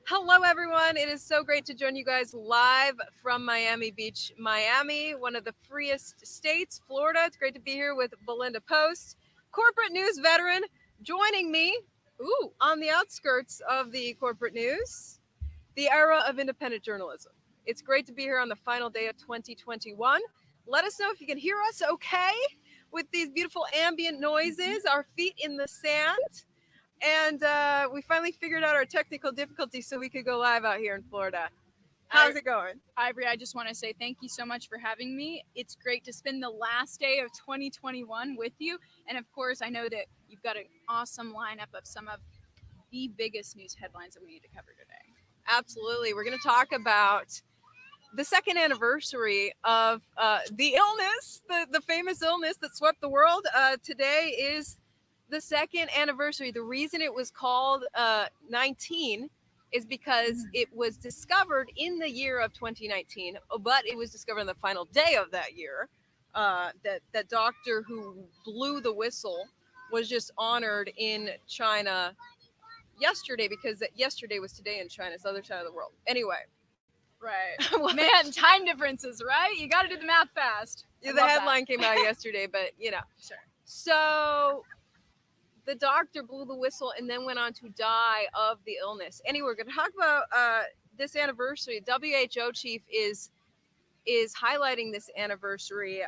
Hello, everyone. It is so great to join you guys live from Miami Beach, Miami, one of the freest states, Florida. It's great to be here with Belinda Post, corporate news veteran, joining me on the outskirts of the corporate news, the era of independent journalism. It's great to be here on the final day of 2021. Let us know if you can hear us okay with these beautiful ambient noises, our feet in the sand. And we finally figured out our technical difficulties so we could go live out here in Florida. How's it going? Ivory, I just want to say thank you so much for having me. It's great to spend the last day of 2021 with you. And of course, I know that you've got an awesome lineup of some of the biggest news headlines that we need to cover today. Absolutely. We're going to talk about the second anniversary of the illness, the famous illness that swept the world. Today is the second anniversary. The reason it was called 19 is because it was discovered in the year of 2019, but it was discovered on the final day of that year. That doctor who blew the whistle was just honored in China yesterday, because yesterday was today in China. It's the other side of the world. Anyway. Right. Man, time differences, right? You got to do the math fast. Yeah, the headline came out yesterday, but Sure. So the doctor blew the whistle and then went on to die of the illness. Anyway, we're going to talk about this anniversary. WHO chief is highlighting this anniversary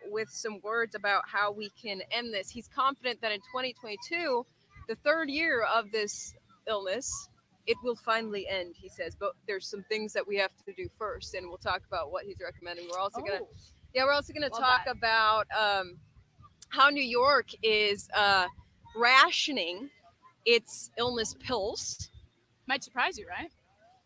with some words about how we can end this. He's confident that in 2022, the third year of this illness, it will finally end, he says. But there's some things that we have to do first, and we'll talk about what he's recommending. We're also gonna talk about how New York is rationing its illness pills. Might surprise you, right?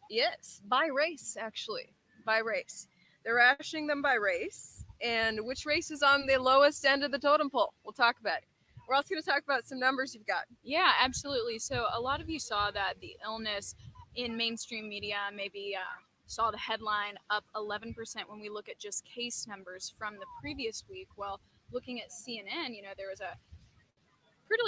Yes, by race, actually. By race. They're rationing them by race. And which race is on the lowest end of the totem pole? We'll talk about it. We're also going to talk about some numbers you've got. Yeah, absolutely. So a lot of you saw that the illness in mainstream media maybe saw the headline up 11% when we look at just case numbers from the previous week. Well, looking at CNN, there was a pretty,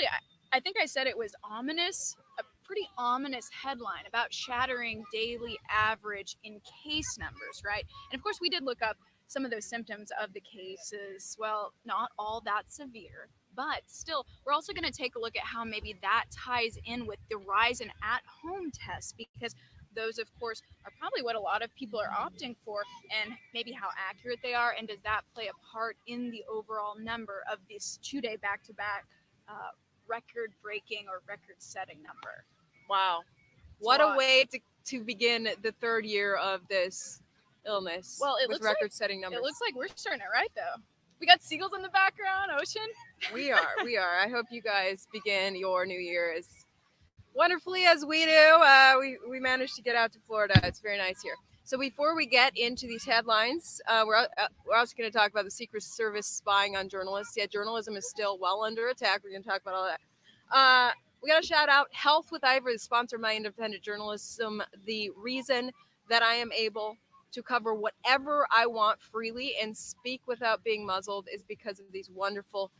I think I said it was ominous, a pretty ominous headline about shattering daily average in case numbers, right? And of course, we did look up some of those symptoms of the cases. Well, not all that severe, but still, we're also going to take a look at how maybe that ties in with the rise in at-home tests, because those, of course, are probably what a lot of people are opting for, and maybe how accurate they are, and does that play a part in the overall number of this 2-day back-to-back record-breaking or record-setting number. Wow. What a way to begin the third year of this illness. Well, it with looks record-setting numbers. It looks like we're starting it right, though. We got seagulls in the background, ocean. We are. I hope you guys begin your new year as wonderfully as we do. We managed to get out to Florida. It's very nice here. So before we get into these headlines, we're also going to talk about the Secret Service spying on journalists. Yeah, journalism is still well under attack. We're going to talk about all that. We got to shout out Health with Ivory, the sponsor of my independent journalism. The reason that I am able to cover whatever I want freely and speak without being muzzled is because of these wonderful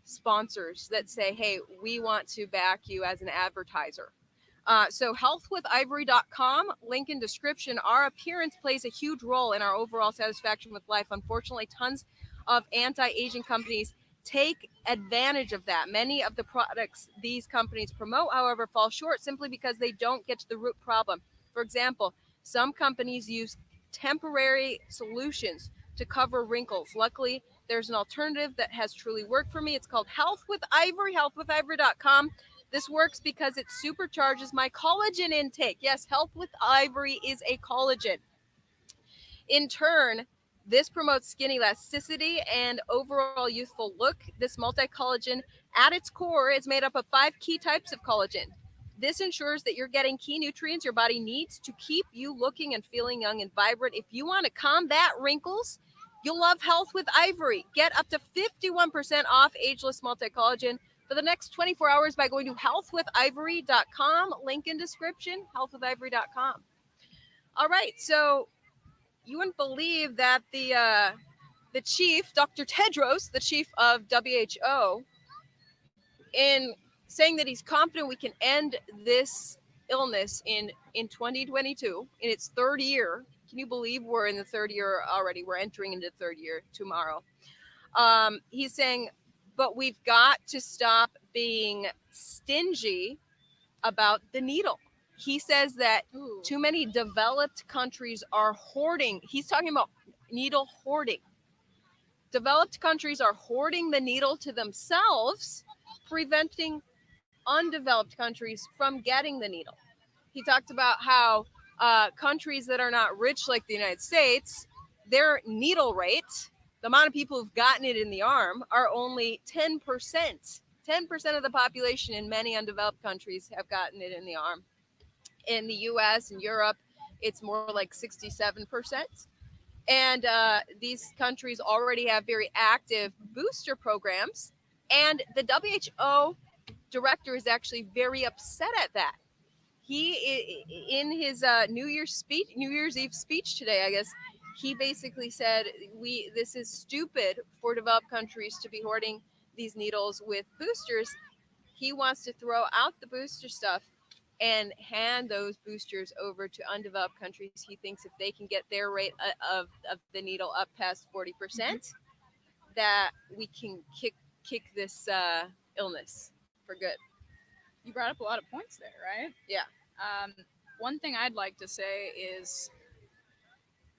sponsors that say, hey, we want to back you as an advertiser. So healthwithivory.com, link in description. Our appearance plays a huge role in our overall satisfaction with life. Unfortunately, tons of anti-aging companies take advantage of that. Many of the products these companies promote, however, fall short simply because they don't get to the root problem. For example, some companies use temporary solutions to cover wrinkles. Luckily, there's an alternative that has truly worked for me. It's called Health with Ivory, healthwithivory.com. This works because it supercharges my collagen intake. Yes, Health with Ivory is a collagen. In turn, this promotes skin elasticity and overall youthful look. This multi-collagen at its core is made up of 5 key types of collagen. This ensures that you're getting key nutrients your body needs to keep you looking and feeling young and vibrant. If you want to combat wrinkles, you'll love Health with Ivory. Get up to 51% off Ageless Multi-Collagen for the next 24 hours by going to healthwithivory.com. Link in description, healthwithivory.com. All right, so you wouldn't believe that the chief, Dr. Tedros, the chief of WHO, in saying that he's confident we can end this illness in 2022 in its third year. Can you believe we're in the third year already? We're entering into the third year tomorrow. He's saying, but we've got to stop being stingy about the needle. He says that Ooh. too many developed countries are hoarding. He's talking about needle hoarding. Developed countries are hoarding the needle to themselves, preventing undeveloped countries from getting the needle. He talked about how countries that are not rich, like the United States, their needle rate, the amount of people who've gotten it in the arm, are only 10%. 10% of the population in many undeveloped countries have gotten it in the arm. In the US and Europe, it's more like 67%. And these countries already have very active booster programs. And the WHO director is actually very upset at that. He, in his New Year's Eve speech today, I guess, he basically said, this is stupid for developed countries to be hoarding these needles with boosters. He wants to throw out the booster stuff and hand those boosters over to undeveloped countries. He thinks if they can get their rate of the needle up past 40%, that we can kick this illness for good. You brought up a lot of points there, right? Yeah. One thing I'd like to say is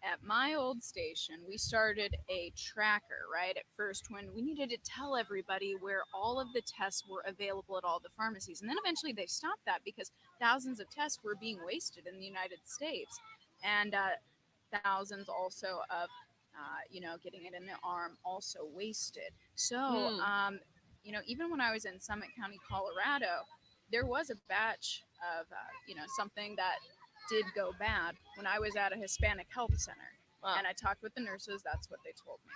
at my old station, we started a tracker, right? At first, when we needed to tell everybody where all of the tests were available at all the pharmacies. And then eventually they stopped that because thousands of tests were being wasted in the United States. And thousands also of, getting it in the arm also wasted. So, even when I was in Summit County, Colorado, there was a batch of, something that did go bad when I was at a Hispanic health center. Wow. And I talked with the nurses. That's what they told me.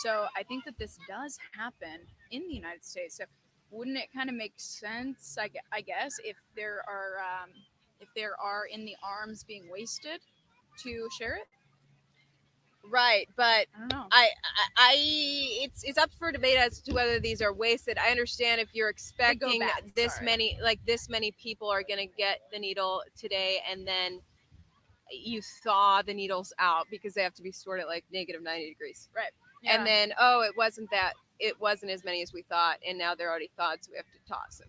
So I think that this does happen in the United States. So wouldn't it kind of make sense, I guess, if there are in the arms being wasted, to share it? Right, but I don't know. It's up for debate as to whether these are wasted. I understand if you're expecting bad, this sorry. many people are going to get the needle today, and then you thaw the needles out because they have to be stored at like negative 90 degrees. Right. Yeah. And then it wasn't as many as we thought, and now they're already thawed, so we have to toss them.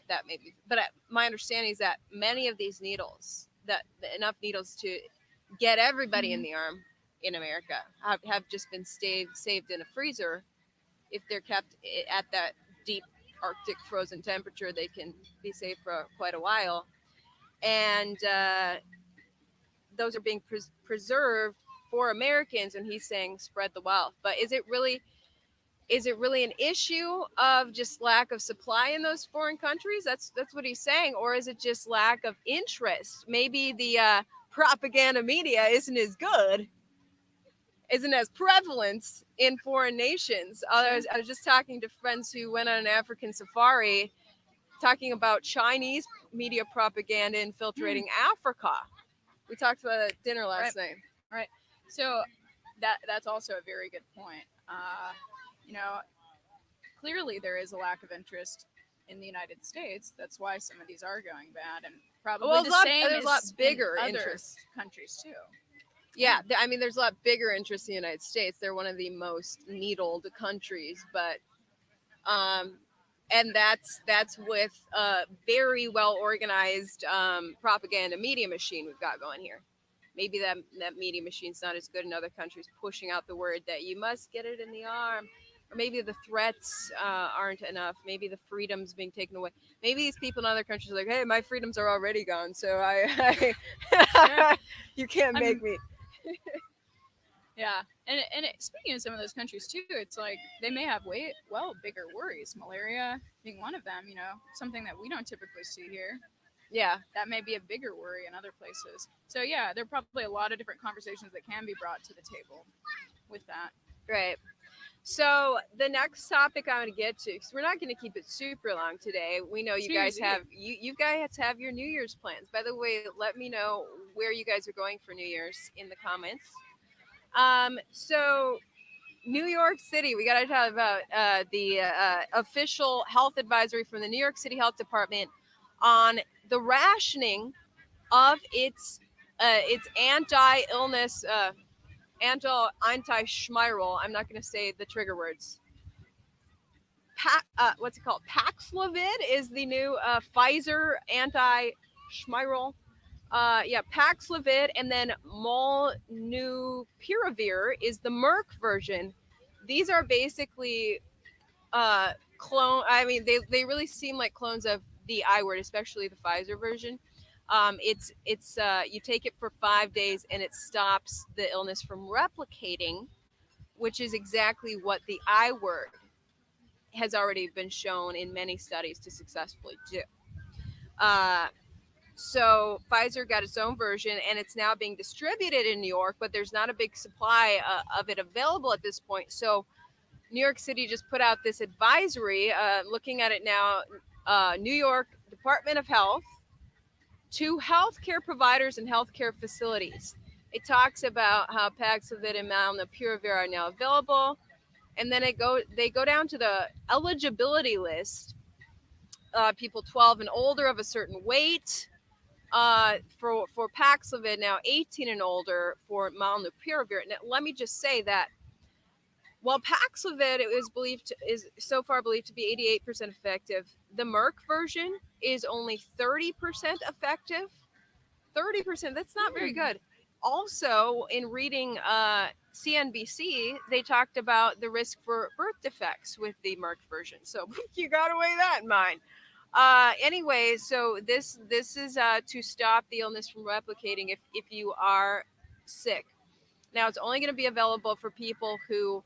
That may be, but my understanding is that many of these needles, that enough needles to get everybody in the arm in America, have just been saved in a freezer. If they're kept at that deep Arctic frozen temperature, they can be saved for quite a while, and those are being preserved for Americans. And he's saying spread the wealth. But is it really an issue of just lack of supply in those foreign countries? That's what he's saying. Or is it just lack of interest? Maybe the propaganda media isn't as good, isn't as prevalent in foreign nations. I was just talking to friends who went on an African safari, talking about Chinese media propaganda infiltrating Africa. We talked about it at dinner last night. Right. So that's also a very good point. Clearly there is a lack of interest in the United States. That's why some of these are going bad, and probably there's a lot bigger in other interest countries too. Yeah, there's a lot bigger interest in the United States. They're one of the most needled countries, but and that's with a very well organized propaganda media machine we've got going here. Maybe that media machine's not as good in other countries, pushing out the word that you must get it in the arm, or maybe the threats aren't enough. Maybe the freedom's being taken away. Maybe these people in other countries are like, hey, my freedoms are already gone, so you can't make me. Yeah, and speaking of some of those countries too, it's like they may have bigger worries. Malaria being one of them, something that we don't typically see here. Yeah, that may be a bigger worry in other places. So yeah, there are probably a lot of different conversations that can be brought to the table with that. Right. So the next topic I'm going to get to, because we're not going to keep it super long today. We know you guys have your New Year's plans. By the way, let me know where you guys are going for New Year's in the comments. So New York City, we got to talk about the official health advisory from the New York City Health Department on the rationing of its anti-illness, anti-schmirol. I'm not going to say the trigger words. What's it called? Paxlovid is the new Pfizer anti-schmirol. Yeah, Paxlovid, and then molnupiravir is the Merck version. These are basically clone. I mean, they really seem like clones of the I word, especially the Pfizer version. It's you take it for 5 days and it stops the illness from replicating, which is exactly what the I word has already been shown in many studies to successfully do. Uh, so Pfizer got its own version, and it's now being distributed in New York, but there's not a big supply of it available at this point. So New York City just put out this advisory. Looking at it now, New York Department of Health to healthcare providers and healthcare facilities. It talks about how Paxlovid and molnupiravir are now available, and then they go down to the eligibility list. People 12 and older of a certain weight. For Paxlovid, now 18 and older for molnupiravir. Now, let me just say that while Paxlovid is so far believed to be 88% effective, the Merck version is only 30% effective. 30%, that's not very good. Also, in reading CNBC, they talked about the risk for birth defects with the Merck version. So you got to weigh that in mind. Anyway, so this is to stop the illness from replicating if you are sick. Now, it's only going to be available for people who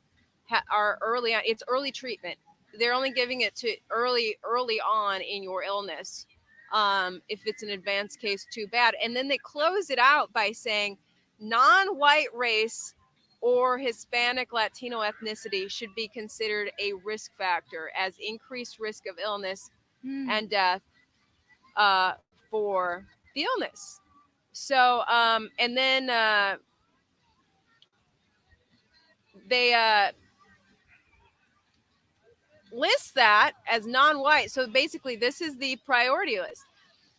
are early on. It's early treatment. They're only giving it to early on in your illness. If it's an advanced case, too bad. And then they close it out by saying non-white race or Hispanic Latino ethnicity should be considered a risk factor as increased risk of illness and death for the illness. So, and then they list that as non-white. So basically, this is the priority list.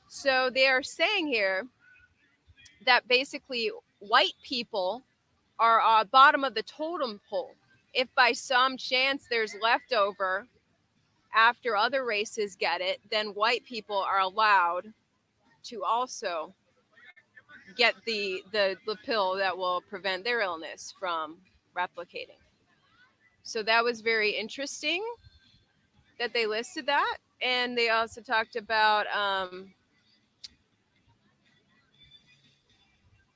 So they are saying here that basically white people are bottom of the totem pole. If by some chance there's leftover after other races get it, then white people are allowed to also get the pill that will prevent their illness from replicating. So that was very interesting that they listed that. And they also talked about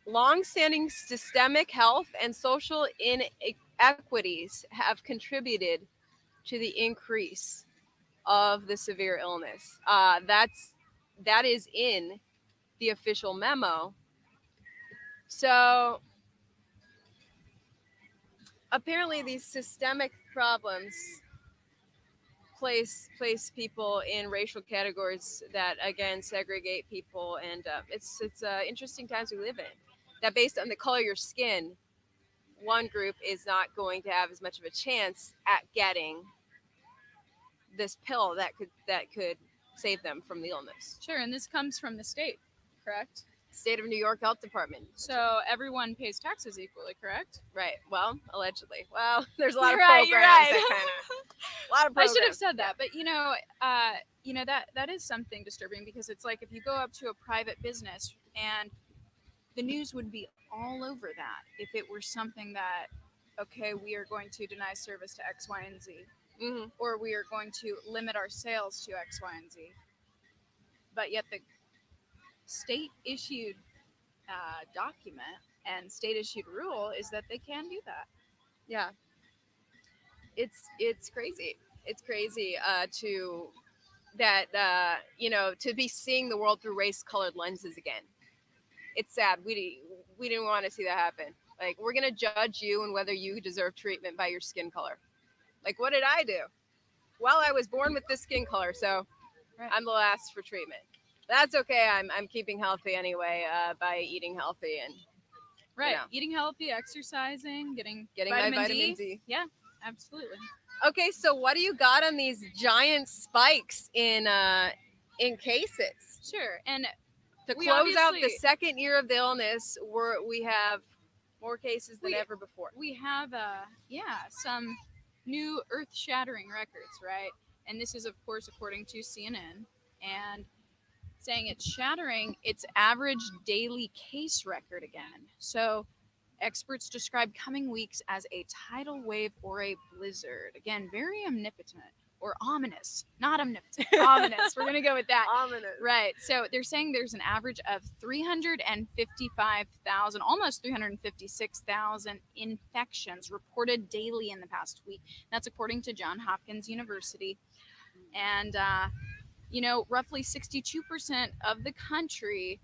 long-standing systemic health and social inequities have contributed to the increase of the severe illness. That is in the official memo. So apparently these systemic problems place people in racial categories that again segregate people, and it's interesting times we live in. That based on the color of your skin, one group is not going to have as much of a chance at getting this pill that could save them from the illness. Sure, and this comes from the state, correct? State of New York Health Department. So everyone pays taxes equally, correct? Right. Well, allegedly. Well, there's a lot of Right, programs you're right. that kind of. A lot of I programs. should have said that, but that is something disturbing, because it's like if you go up to a private business, and the news would be all over that if it were something that, okay, we are going to deny service to X, Y, and Z, or we are going to limit our sales to X, Y, and Z. But yet the state issued document and state issued rule is that they can do that. Yeah. It's crazy. It's crazy to be seeing the world through race-colored lenses again. It's sad. We didn't want to see that happen. Like, we're gonna judge you and whether you deserve treatment by your skin color. Like, what did I do? Well, I was born with this skin color, so I'm the last for treatment. That's okay. I'm keeping healthy anyway by eating healthy and Eating healthy, exercising, getting my vitamin D. Yeah, absolutely. Okay, so what do you got on these giant spikes in cases? Sure. And To we close out the obviously second year of the illness, we have more cases than we ever before. we have some new earth-shattering records, right? And this is of course according to CNN, and saying it's shattering its average daily case record again. So experts describe coming weeks as a tidal wave or a blizzard. Again, very omnipotent or ominous. Not omnipotent, ominous. We're going to go with that. Ominous. Right. So they're saying there's an average of 355,000, almost 356,000 infections reported daily in the past week. That's according to Johns Hopkins University. And, roughly 62% of the country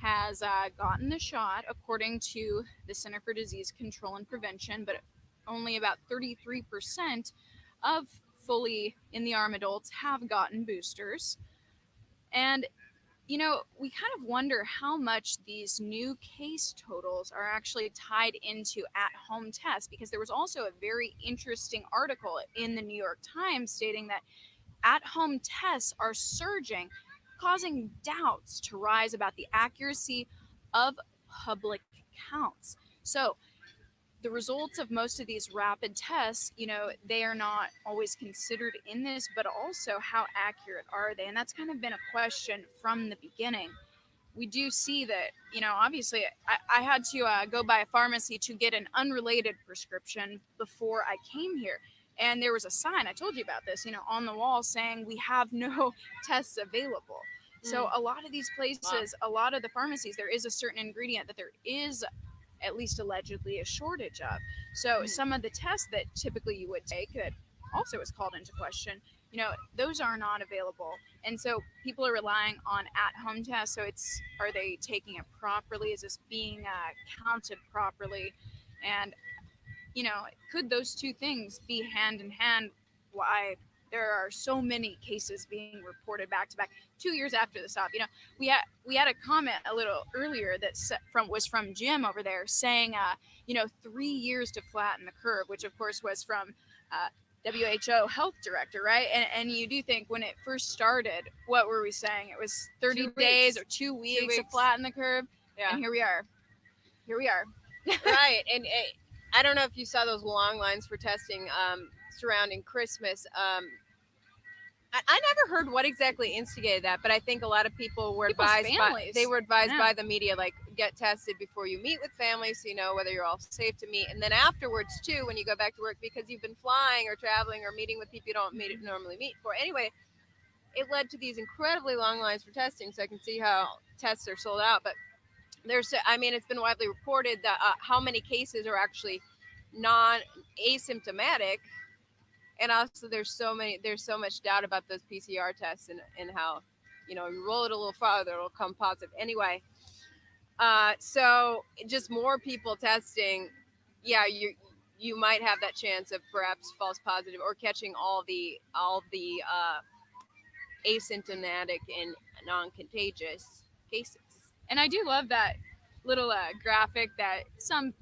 has gotten the shot, according to the Center for Disease Control and Prevention, but only about 33% of fully in the arm adults have gotten boosters. And, we kind of wonder how much these new case totals are actually tied into at home tests, because there was also a very interesting article in the New York Times stating that at home tests are surging, causing doubts to rise about the accuracy of public counts. So, the results of most of these rapid tests, they are not always considered in this, but also how accurate are they? And that's kind of been a question from the beginning. We do see that, obviously, I had to go by a pharmacy to get an unrelated prescription before I came here. And there was a sign, I told you about this, on the wall saying we have no tests available. So a lot of these places, a lot of the pharmacies, there is a certain ingredient that there is at least allegedly a shortage of. So some of the tests that typically you would take that also is called into question, those are not available. And so people are relying on at-home tests. So are they taking it properly? Is this being counted properly? And, could those two things be hand in hand? Why there are so many cases being reported back to back 2 years after the stop. We had a comment a little earlier that was from Jim over there saying 3 years to flatten the curve, which of course was from WHO health director, right? And you do think when it first started, what were we saying? It was 30 days or 2 weeks to flatten the curve. Yeah. And here we are. Right. And I don't know if you saw those long lines for testing surrounding Christmas. I never heard what exactly instigated that, but I think a lot of people were advised by the media, like, get tested before you meet with families so you know whether you're all safe to meet. And then afterwards, too, when you go back to work, because you've been flying or traveling or meeting with people you don't normally meet for. Anyway, it led to these incredibly long lines for testing, so I can see how tests are sold out. But it's been widely reported that how many cases are actually non-asymptomatic. And also there's so much doubt about those PCR tests and how, you roll it a little farther, it'll come positive. Anyway, so just more people testing. Yeah, you might have that chance of perhaps false positive or catching all the asymptomatic and non-contagious cases. And I do love that little graphic that some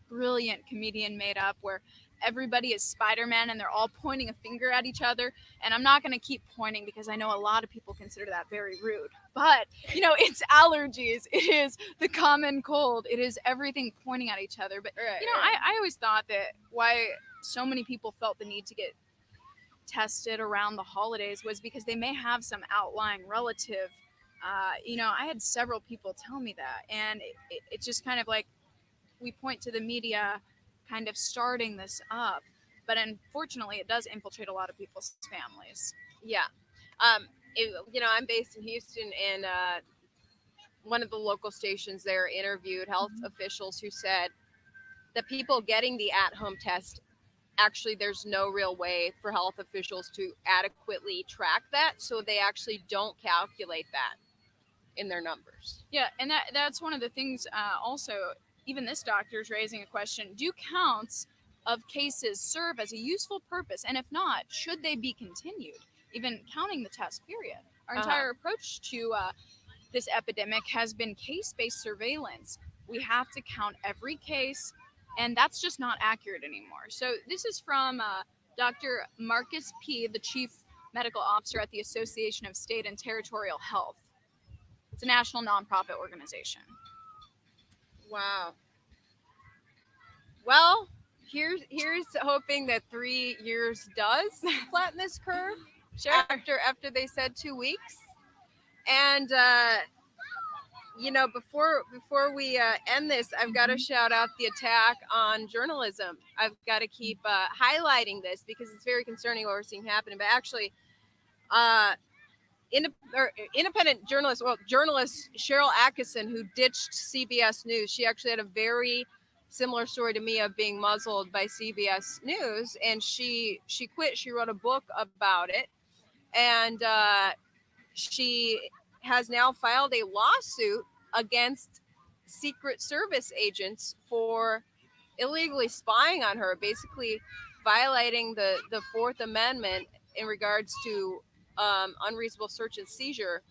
brilliant comedian made up where everybody is Spider-Man and they're all pointing a finger at each other. And I'm not going to keep pointing because I know a lot of people consider that very rude. But, it's allergies. It is the common cold. It is everything pointing at each other. But, I always thought that why so many people felt the need to get tested around the holidays was because they may have some outlying relative. I had several people tell me that. And it's just kind of like we point to the media kind of starting this up, but unfortunately it does infiltrate a lot of people's families. Yeah. I'm based in Houston, and one of the local stations there interviewed health officials who said that people getting the at-home test, actually there's no real way for health officials to adequately track that, so they actually don't calculate that in their numbers. Yeah, and that's one of the things also. Even this doctor is raising a question. Do counts of cases serve as a useful purpose? And if not, should they be continued? Even counting the test period. Our entire approach to this epidemic has been case-based surveillance. We have to count every case, and that's just not accurate anymore. So this is from Dr. Marcus P., the Chief Medical Officer at the Association of State and Territorial Health. It's a national nonprofit organization. Wow. Well, here's hoping that 3 years does flatten this curve. Sure. After they said 2 weeks, and before we end this, I've got to shout out the attack on journalism. I've got to keep highlighting this because it's very concerning what we're seeing happening. But actually, independent journalist Cheryl Atkinson, who ditched CBS News, she actually had a very similar story to me of being muzzled by CBS News, and she quit. She wrote a book about it, and she has now filed a lawsuit against Secret Service agents for illegally spying on her, basically violating the Fourth Amendment in regards to unreasonable search and seizure,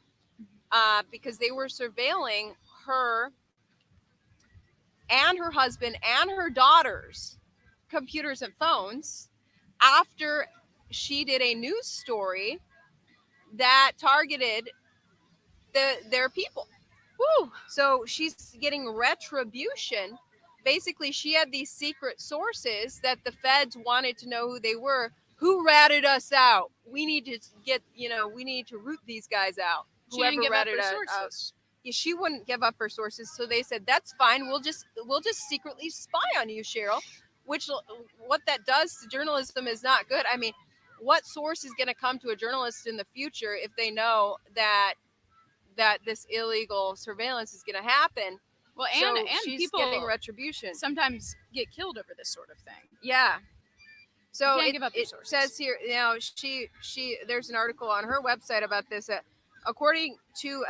because they were surveilling her and her husband and her daughter's computers and phones after she did a news story that targeted their people. Woo! So she's getting retribution. Basically, she had these secret sources that the feds wanted to know who they were. Who ratted us out? We need to we need to root these guys out. She didn't give up her us sources. out. Yeah, she wouldn't give up her sources, so they said that's fine. We'll just secretly spy on you, Cheryl. Which, what that does to journalism is not good. I mean, what source is going to come to a journalist in the future if they know that this illegal surveillance is going to happen? Well, so and she's people getting retribution. Sometimes get killed over this sort of thing. Yeah. So you can't give up your sources. Says here, she there's an article on her website about this. According to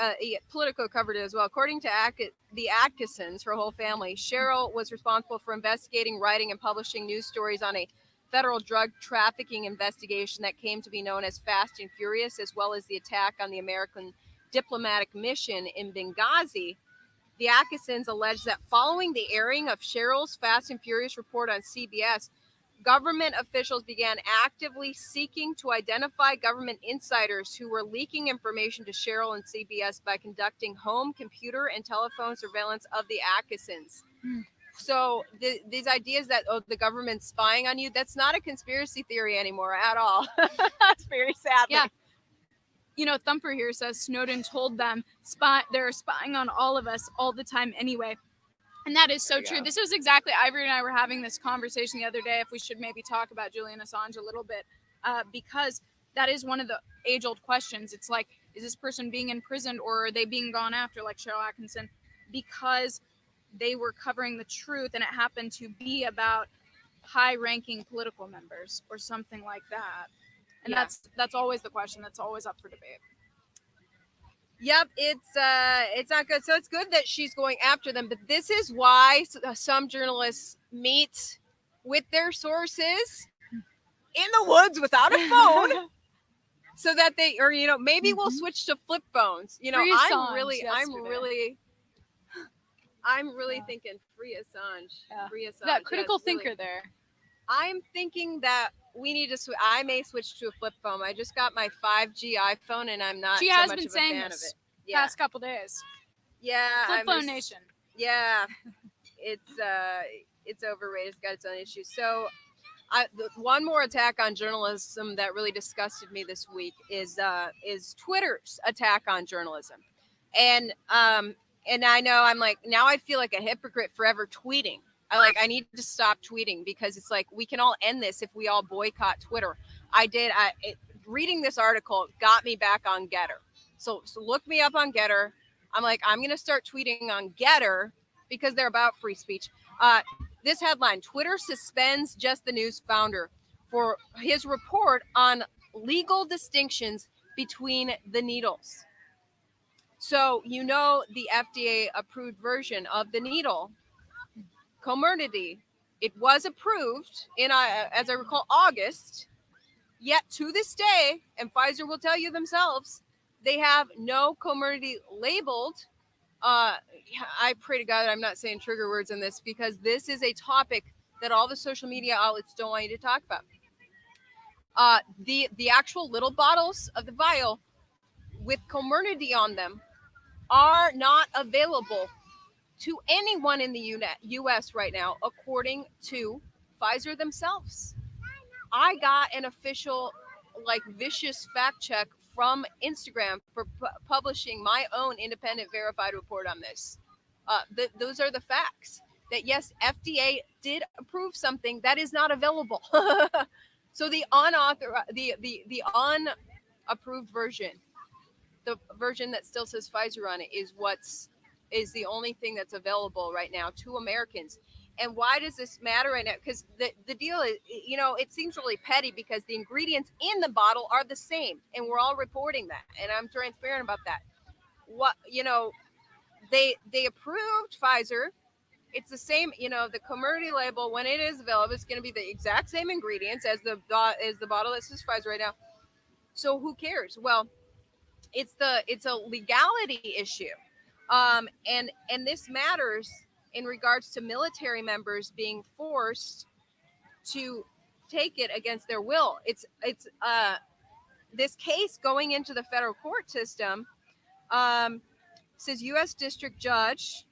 Politico covered it as well. According to the Atkinsons, her whole family, Cheryl was responsible for investigating, writing, and publishing news stories on a federal drug trafficking investigation that came to be known as Fast and Furious, as well as the attack on the American diplomatic mission in Benghazi. The Atkinsons allege that following the airing of Cheryl's Fast and Furious report on CBS, government officials began actively seeking to identify government insiders who were leaking information to Cheryl and CBS by conducting home, computer, and telephone surveillance of the Atkinsons. So these ideas that the government's spying on you, that's not a conspiracy theory anymore at all. That's very sad. Yeah. Thumper here says Snowden told them they're spying on all of us all the time anyway. And that is so true. This was exactly, Ivory and I were having this conversation the other day, if we should maybe talk about Julian Assange a little bit, because that is one of the age-old questions. It's like, is this person being imprisoned or are they being gone after, like Cheryl Atkinson, because they were covering the truth and it happened to be about high-ranking political members or something like that. And that's always the question. That's always up for debate. Yep, it's not good. So it's good that she's going after them, but this is why some journalists meet with their sources in the woods without a phone, so that maybe we'll switch to flip phones. I'm really thinking free Assange. Yeah. Free Assange. That critical thinker there. I'm thinking that we need to I may switch to a flip phone. I just got my 5G iPhone and I'm not she so has much been of a saying fan this of it. Past couple days. Yeah. Flip phone nation. Yeah. It's overrated. It's got its own issues. So one more attack on journalism that really disgusted me this week is Twitter's attack on journalism. And I know I'm like, now I feel like a hypocrite forever tweeting. I need to stop tweeting because it's like we can all end this if we all boycott Twitter. Reading this article got me back on Getter. So look me up on Getter. I'm like, I'm going to start tweeting on Getter because they're about free speech. This headline, Twitter suspends Just the News founder for his report on legal distinctions between the needles. So, the FDA approved version of the needle, Comirnaty, it was approved in, as I recall, August. Yet to this day, and Pfizer will tell you themselves, they have no Comirnaty labeled. I pray to God that I'm not saying trigger words in this because this is a topic that all the social media outlets don't want you to talk about. The actual little bottles of the vial with Comirnaty on them are not available to anyone in the US right now, according to Pfizer themselves. I got an official, like, vicious fact check from Instagram for publishing my own independent verified report on this. Those are the facts. That yes, FDA did approve something that is not available. So the unauthorized, the unapproved version, the version that still says Pfizer on it, is the only thing that's available right now to Americans. And why does this matter right now? Because the deal is, it seems really petty because the ingredients in the bottle are the same, and we're all reporting that, and I'm transparent about that. What they approved Pfizer. It's the same, the commodity label when it is available. It's going to be the exact same ingredients as the bottle that says Pfizer right now. So who cares? Well, it's a legality issue, and this matters in regards to military members being forced to take it against their will. It's this case going into the federal court system. Says U.S. District Judge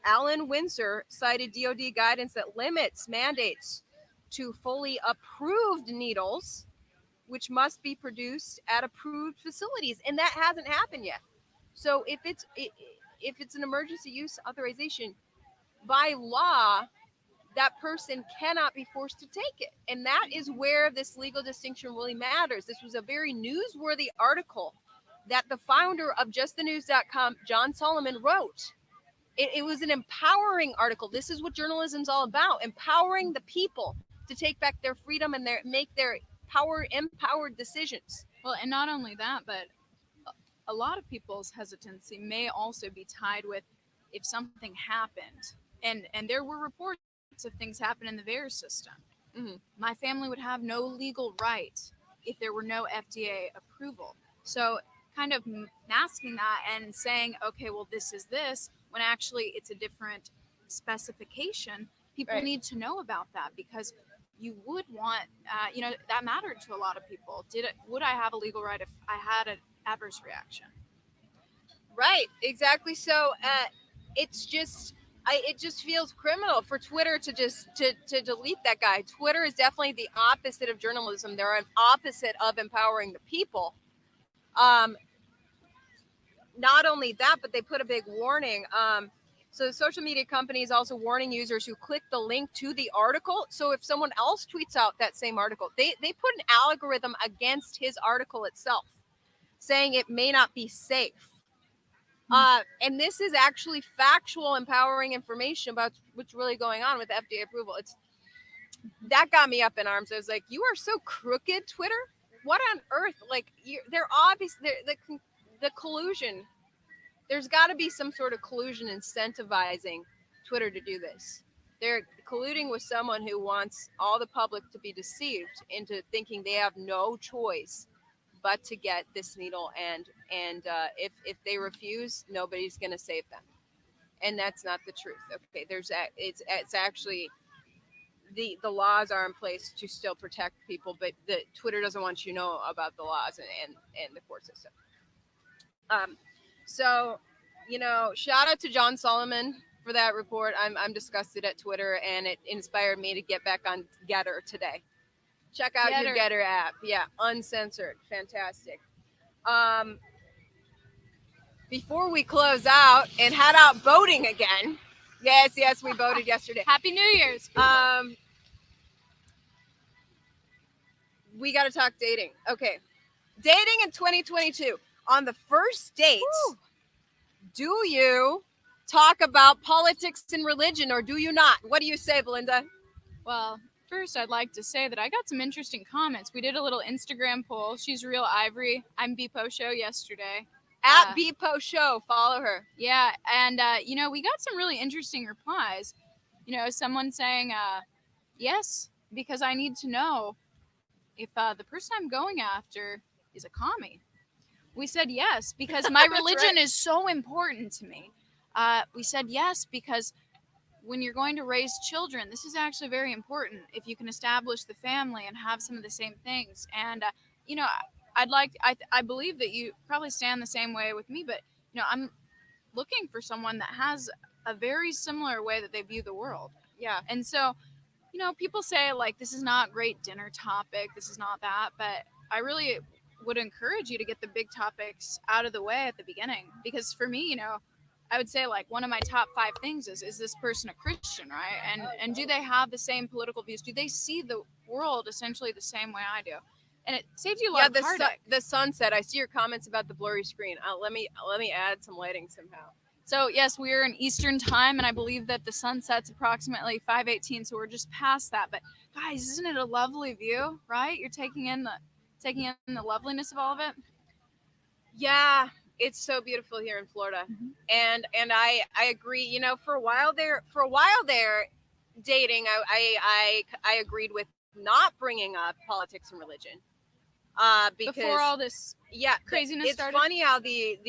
Alan Windsor cited DoD guidance that limits mandates to fully approved needles, which must be produced at approved facilities, and that hasn't happened yet. So if it's an emergency use authorization, by law, that person cannot be forced to take it, and that is where this legal distinction really matters. This was a very newsworthy article that the founder of JustTheNews.com, John Solomon, wrote. It was an empowering article. This is what journalism's all about: empowering the people to take back their freedom and make their empowered decisions. Well, and not only that, but a lot of people's hesitancy may also be tied with if something happened, and there were reports of things happen in the VAERS system. Mm-hmm. My family would have no legal right if there were no FDA approval. So kind of masking that and saying, okay, well, this is this, when actually it's a different specification. People need to know about that, because you would want, that mattered to a lot of people. Would I have a legal right if I had an adverse reaction? Right, exactly. So it's just, it just feels criminal for Twitter to just to delete that guy. Twitter is definitely the opposite of journalism. They're an opposite of empowering the people. Not only that, but they put a big warning. So the social media company is also warning users who click the link to the article. So if someone else tweets out that same article, they put an algorithm against his article itself, saying it may not be safe. And this is actually factual, empowering information about what's really going on with FDA approval. That got me up in arms. I was like, you are so crooked, Twitter. What on earth? Like, they're obvious. The collusion. There's got to be some sort of collusion incentivizing Twitter to do this. They're colluding with someone who wants all the public to be deceived into thinking they have no choice but to get this needle, and if they refuse, nobody's going to save them, and that's not the truth. Okay, it's actually the laws are in place to still protect people, but the Twitter doesn't want you to know about the laws and the court system. So, shout out to John Solomon for that report. I'm disgusted at Twitter, and it inspired me to get back on Getter today. Check out your Getter app. Yeah, uncensored. Fantastic. Before we close out and head out boating again. Yes, we boated yesterday. Happy New Year's. We got to talk dating. Okay. Dating in 2022. On the first date, do you talk about politics and religion, or do you not? What do you say, Belinda? Well, first, I'd like to say that I got some interesting comments. We did a little Instagram poll. She's real Ivory. I'm Bepo Show yesterday. At Bepo Show. Follow her. Yeah, and, we got some really interesting replies. Someone saying, yes, because I need to know if the person I'm going after is a commie. We said yes, because my religion is so important to me. We said yes, because when you're going to raise children, this is actually very important if you can establish the family and have some of the same things. And, I believe that you probably stand the same way with me, but I'm looking for someone that has a very similar way that they view the world. Yeah. And so, people say like this is not great dinner topic, this is not that, but I really would encourage you to get the big topics out of the way at the beginning, because for me, I would say like one of my top 5 things is this person a Christian, right? And do they have the same political views? Do they see the world essentially the same way I do? And it saves you a lot of heartache. The sunset. I see your comments about the blurry screen. Let me add some lighting somehow. So yes, we are in Eastern time, and I believe that the sunset's approximately 5:18, so we're just past that. But guys, isn't it a lovely view, right? You're taking in the loveliness of all of it. Yeah, it's so beautiful here in Florida, and I agree. For a while there, dating, I agreed with not bringing up politics and religion. Because before all this craziness it's started. funny how these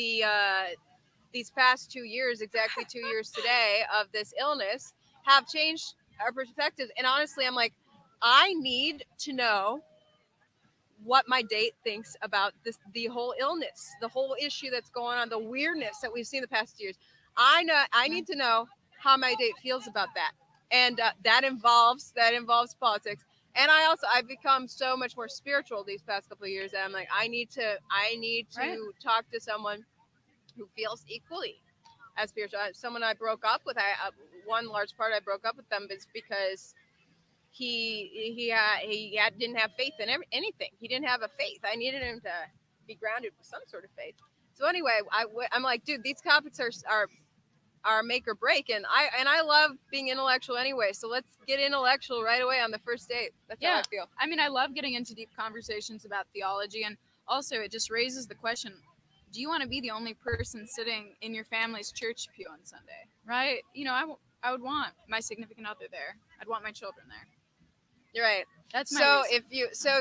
past 2 years, exactly 2 years today, of this illness have changed our perspectives. And honestly, I'm like, I need to know what my date thinks about the whole illness, the whole issue that's going on, the weirdness that we've seen the past years. I need to know how my date feels about that, and that involves politics. And I've become so much more spiritual these past couple of years that I'm like, I need to Right. talk to someone who feels equally as spiritual. Someone I broke up with, one large part I broke up with them is because he didn't have faith in anything. He didn't have a faith. I needed him to be grounded with some sort of faith. So anyway, I'm like, dude, these topics are make or break, and I love being intellectual anyway. So let's get intellectual right away on the first date. That's how I feel. I mean, I love getting into deep conversations about theology, and also it just raises the question: do you want to be the only person sitting in your family's church pew on Sunday? Right? I would want my significant other there. I'd want my children there. You're right. That's my so reason.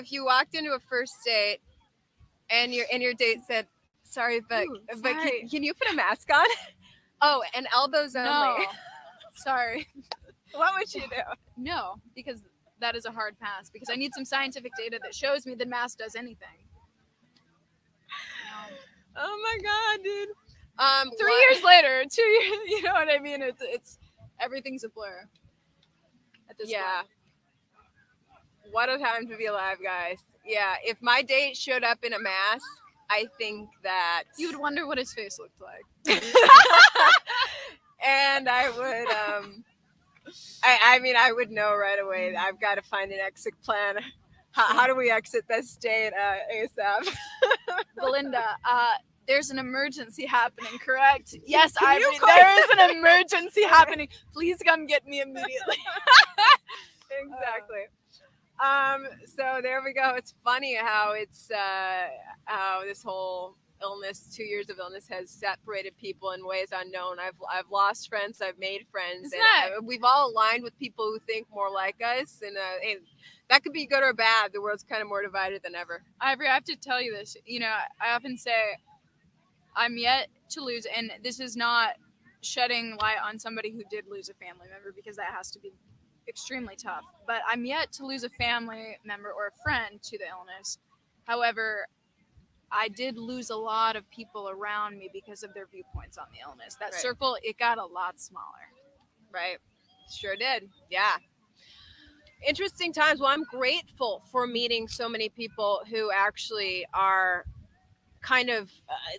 if you walked into a first date and your date said, "Sorry, but sorry. Can you put a mask on?" Oh, and elbows only. No, sorry. What would you do? No, because that is a hard pass. Because I need some scientific data that shows me the mask does anything. Oh my god, dude. 3 years later, 2 years. You know what I mean? It's everything's a blur. At this point. What a time to be alive, guys. Yeah, if my date showed up in a mask, I think that you would wonder what his face looked like. And I would I would know right away. I've got to find an exit plan. How do we exit this date ASAP? Belinda, there's an emergency happening, correct? Yes, Ivory, there is an emergency happening. Please come get me immediately. Exactly. So there we go. It's funny how how this whole illness, 2 years of illness, has separated people in ways unknown. I've lost friends, I've made friends, and we've all aligned with people who think more like us, and that could be good or bad. The world's kind of more divided than ever. Ivory, I have to tell you this. I often say I'm yet to lose, and this is not shedding light on somebody who did lose a family member, because that has to be extremely tough, but I'm yet to lose a family member or a friend to the illness. However, I did lose a lot of people around me because of their viewpoints on the illness. That circle, it got a lot smaller. Right. Sure did. Yeah. Interesting times. Well, I'm grateful for meeting so many people who actually are kind of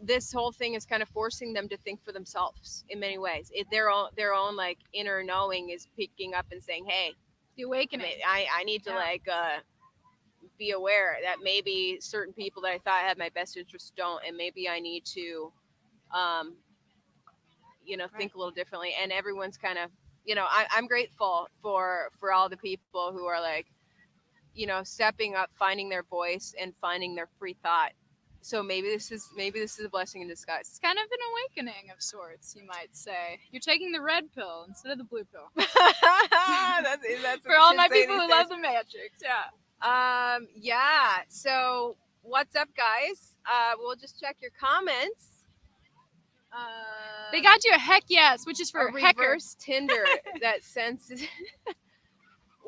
this whole thing is kind of forcing them to think for themselves in many ways. Their own like inner knowing is picking up and saying, "Hey, the awakening. I need to be aware that maybe certain people that I thought had my best interest don't, and maybe I need to, think a little differently." And everyone's kind of, I'm grateful for all the people who are like, stepping up, finding their voice, and finding their free thought. So maybe this is a blessing in disguise. It's kind of an awakening of sorts, you might say. You're taking the red pill instead of the blue pill. that's for all my people who love the Matrix. Yeah. Yeah. So what's up, guys? We'll just check your comments. They got you a heck yes, which is for reverse Tinder that senses.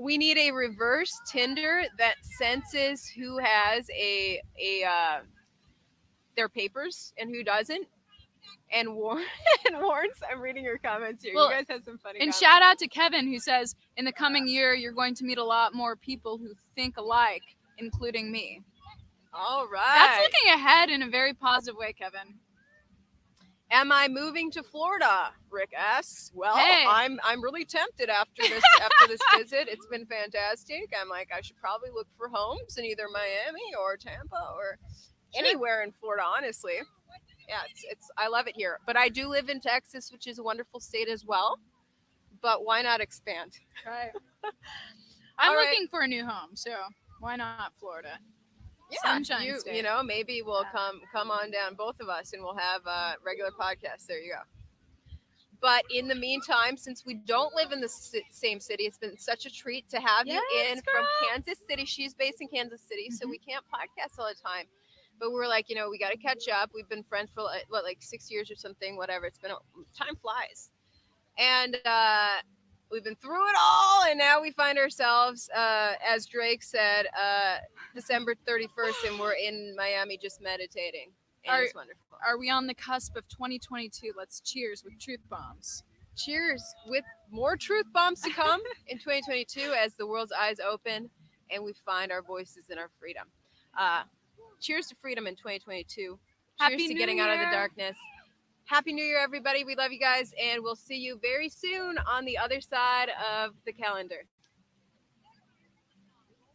we need a reverse Tinder that senses who has a their papers and who doesn't, and and warns. I'm reading your comments here. Well, You guys have some funny. And comments. shout out to Kevin, who says, in the coming year, you're going to meet a lot more people who think alike, including me. All right. That's looking ahead in a very positive way, Kevin. Am I moving to Florida? Rick asks. Well, Hey. I'm really tempted after this visit. It's been fantastic. I'm like, I should probably look for homes in either Miami or Tampa or anywhere in Florida, honestly. Yeah, it's I love it here. But I do live in Texas, which is a wonderful state as well. But why not expand? Right. I'm All right. looking for a new home, so why not Florida? Yeah, Sunshine State. you know, maybe we'll Yeah. come on down, both of us, and we'll have a regular podcast. There you go. But in the meantime, since we don't live in the same city, it's been such a treat to have you Yes, in girl. from Kansas City. She's based in Kansas City, so we can't podcast all the time. But we're like, you know, we got to catch up. We've been friends for like 6 years or something, whatever. It's been time flies, and we've been through it all, and now we find ourselves, as Drake said, December 31st, and we're in Miami just meditating. And it's wonderful. Are we on the cusp of 2022? Let's cheers with truth bombs. Cheers with more truth bombs to come in 2022 as the world's eyes open and we find our voices and our freedom. Cheers to freedom in 2022. Happy Cheers to New getting out of the Year. darkness. Happy New Year, everybody. We love you guys, and we'll see you very soon on the other side of the calendar.